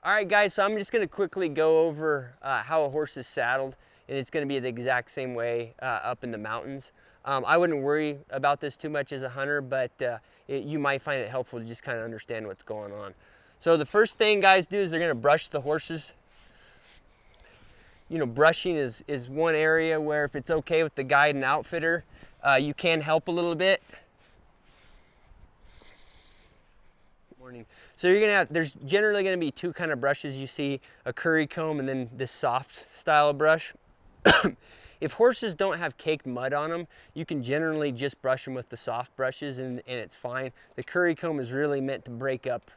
All right, guys, so I'm just gonna quickly go over how a horse is saddled, and it's gonna be the exact same way up in the mountains. I wouldn't worry about this too much as a hunter, but you might find it helpful to just kind of understand what's going on. So the first thing guys do is they're gonna brush the horses. You know, brushing is one area where if it's okay with the guide and outfitter, you can help a little bit. Morning. So you're gonna have, there's generally gonna be two kind of brushes you see, a curry comb and then this soft style of brush. If horses don't have caked mud on them, you can generally just brush them with the soft brushes and it's fine. The curry comb is really meant to break up,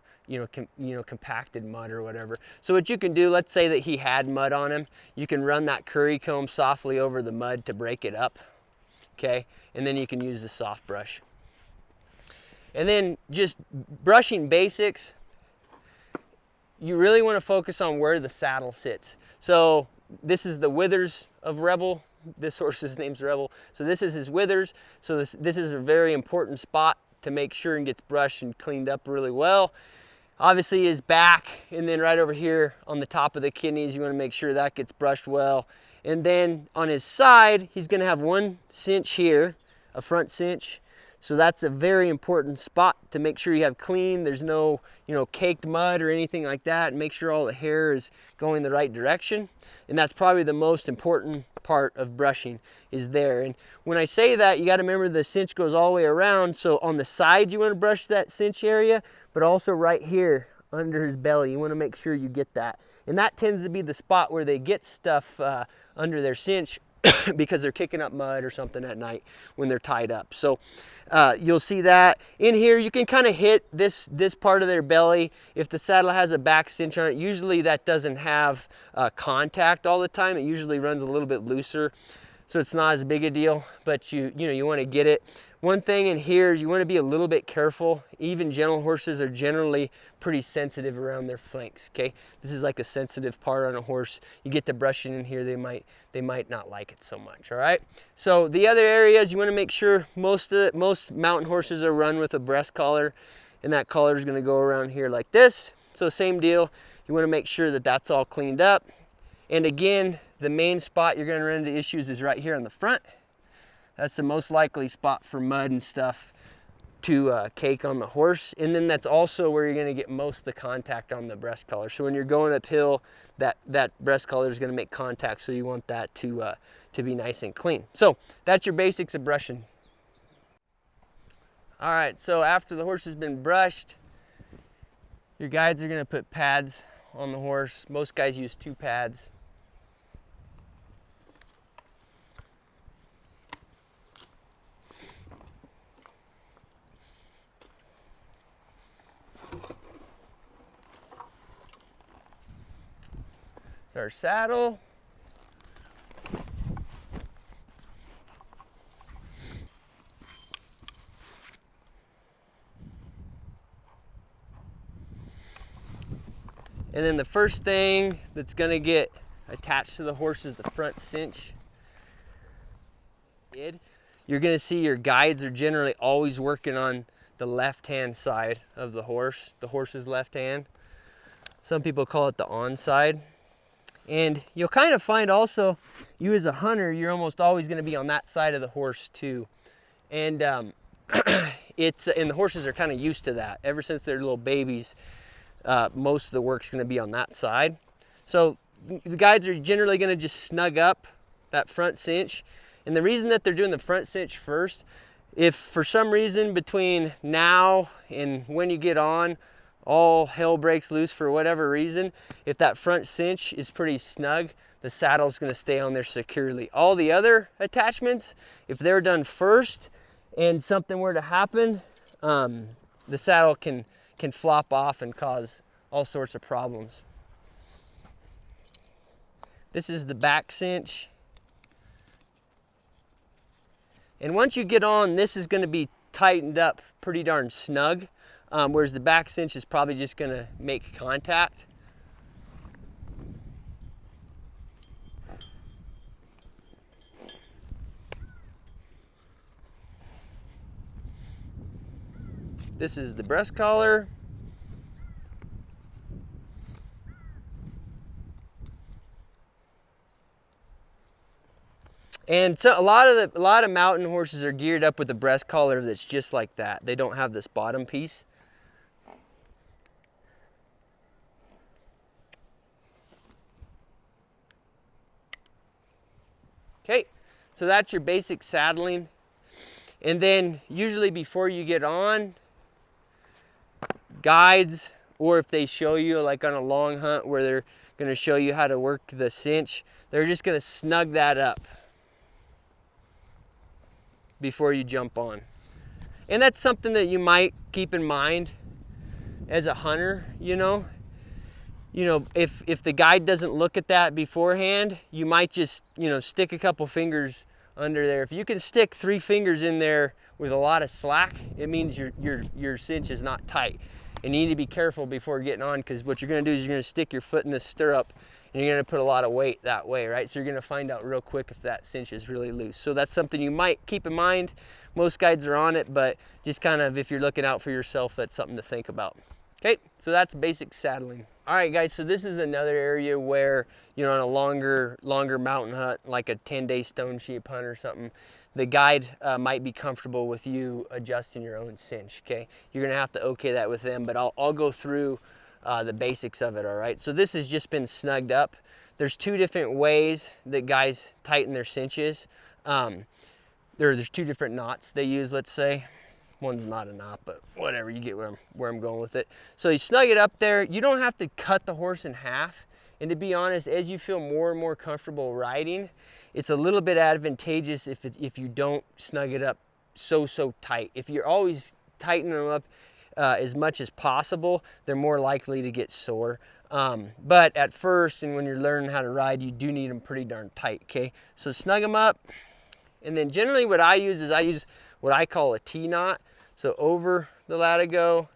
compacted mud or whatever. So what you can do, let's say that he had mud on him, you can run that curry comb softly over the mud to break it up, okay? And then you can use the soft brush. And then just brushing basics, you really want to focus on where the saddle sits. So this is the withers of Rebel. This horse's name's Rebel. So this is his withers. So this is a very important spot to make sure and gets brushed and cleaned up really well. Obviously his back, and then right over here on the top of the kidneys, you want to make sure that gets brushed well. And then on his side, he's going to have one cinch here, a front cinch. So that's a very important spot to make sure you have clean. There's no, caked mud or anything like that. And make sure all the hair is going the right direction. And that's probably the most important part of brushing is there. And when I say that, you got to remember the cinch goes all the way around. So on the side, you want to brush that cinch area, but also right here under his belly, you want to make sure you get that. And that tends to be the spot where they get stuff under their cinch because they're kicking up mud or something at night when they're tied up. So you'll see that. In here, you can kind of hit this part of their belly. If the saddle has a back cinch on it, usually that doesn't have contact all the time. It usually runs a little bit looser, so it's not as big a deal, but you want to get it. One thing in here is you want to be a little bit careful. Even gentle horses are generally pretty sensitive around their flanks, okay? This is like a sensitive part on a horse. You get the brushing in here, they might not like it so much, all right? So the other areas, you want to make sure most mountain horses are run with a breast collar, and that collar is going to go around here like this. So same deal, you want to make sure that that's all cleaned up. And again, the main spot you're going to run into issues is right here on the front. That's the most likely spot for mud and stuff to cake on the horse. And then that's also where you're going to get most of the contact on the breast collar. So when you're going uphill, that breast collar is going to make contact. So you want that to be nice and clean. So that's your basics of brushing. All right, so after the horse has been brushed, your guides are going to put pads on the horse. Most guys use 2 pads. Our saddle. And then the first thing that's going to get attached to the horse is the front cinch. You're going to see your guides are generally always working on the left-hand side of the horse's left hand. Some people call it the on side. And you'll kind of find also, you as a hunter, you're almost always going to be on that side of the horse too. And and the horses are kind of used to that. Ever since they're little babies, most of the work's going to be on that side. So the guides are generally going to just snug up that front cinch. And the reason that they're doing the front cinch first, if for some reason between now and when you get on, all hell breaks loose for whatever reason, if that front cinch is pretty snug, the saddle's going to stay on there securely. All the other attachments, if they're done first and something were to happen, the saddle can flop off and cause all sorts of problems. This is the back cinch. And once you get on, this is going to be tightened up pretty darn snug. Whereas the back cinch is probably just going to make contact. This is the breast collar. And so a lot of mountain horses are geared up with a breast collar that's just like that. They don't have this bottom piece. Okay, so that's your basic saddling. And then usually before you get on, guides, or if they show you like on a long hunt where they're gonna show you how to work the cinch, they're just gonna snug that up before you jump on. And that's something that you might keep in mind as a hunter, you know. If the guide doesn't look at that beforehand, you might just, stick a couple fingers under there. If you can stick 3 fingers in there with a lot of slack, it means your cinch is not tight. And you need to be careful before getting on, because what you're gonna do is you're gonna stick your foot in the stirrup and you're gonna put a lot of weight that way, right? So you're gonna find out real quick if that cinch is really loose. So that's something you might keep in mind. Most guides are on it, but just kind of, if you're looking out for yourself, that's something to think about. Okay, so that's basic saddling. All right, guys, so this is another area where, on a longer mountain hunt, like a 10-day stone sheep hunt or something, the guide might be comfortable with you adjusting your own cinch, okay? You're gonna have to okay that with them, but I'll go through the basics of it, all right? So this has just been snugged up. There's 2 different ways that guys tighten their cinches. There's 2 different knots they use, let's say. One's not a knot, but whatever, you get where I'm going with it. So you snug it up there. You don't have to cut the horse in half. And to be honest, as you feel more and more comfortable riding, it's a little bit advantageous if you don't snug it up so tight. If you're always tightening them up as much as possible, they're more likely to get sore. But at first, and when you're learning how to ride, you do need them pretty darn tight, okay? So snug them up. And then generally what I use is what I call a T-knot. So over the latigo,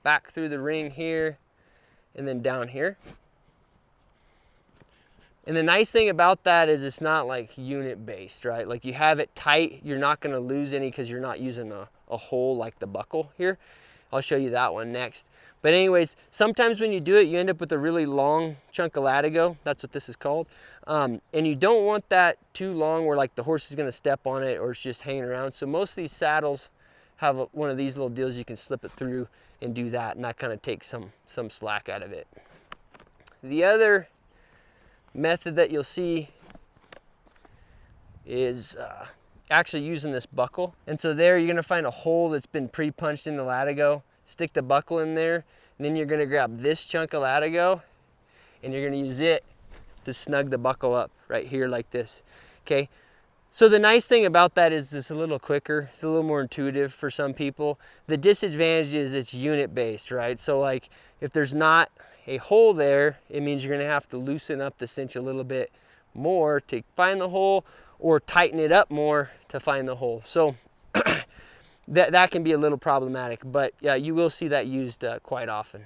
back through the ring here, and then down here. And the nice thing about that is it's not like unit based, right? Like you have it tight, you're not gonna lose any because you're not using a hole like the buckle here. I'll show you that one next. But anyways, sometimes when you do it, you end up with a really long chunk of latigo. That's what this is called. And you don't want that too long where like the horse is gonna step on it or it's just hanging around. So most of these saddles have one of these little deals you can slip it through and do that, and that kind of takes some slack out of it. The other method that you'll see is actually using this buckle. And so there you're gonna find a hole that's been pre-punched in the latigo, stick the buckle in there, and then you're gonna grab this chunk of latigo and you're gonna use it to snug the buckle up right here like this, okay? So the nice thing about that is it's a little quicker, it's a little more intuitive for some people. The disadvantage is it's unit based, right? So like if there's not a hole there, it means you're gonna have to loosen up the cinch a little bit more to find the hole, or tighten it up more to find the hole. So that can be a little problematic, but yeah, you will see that used quite often.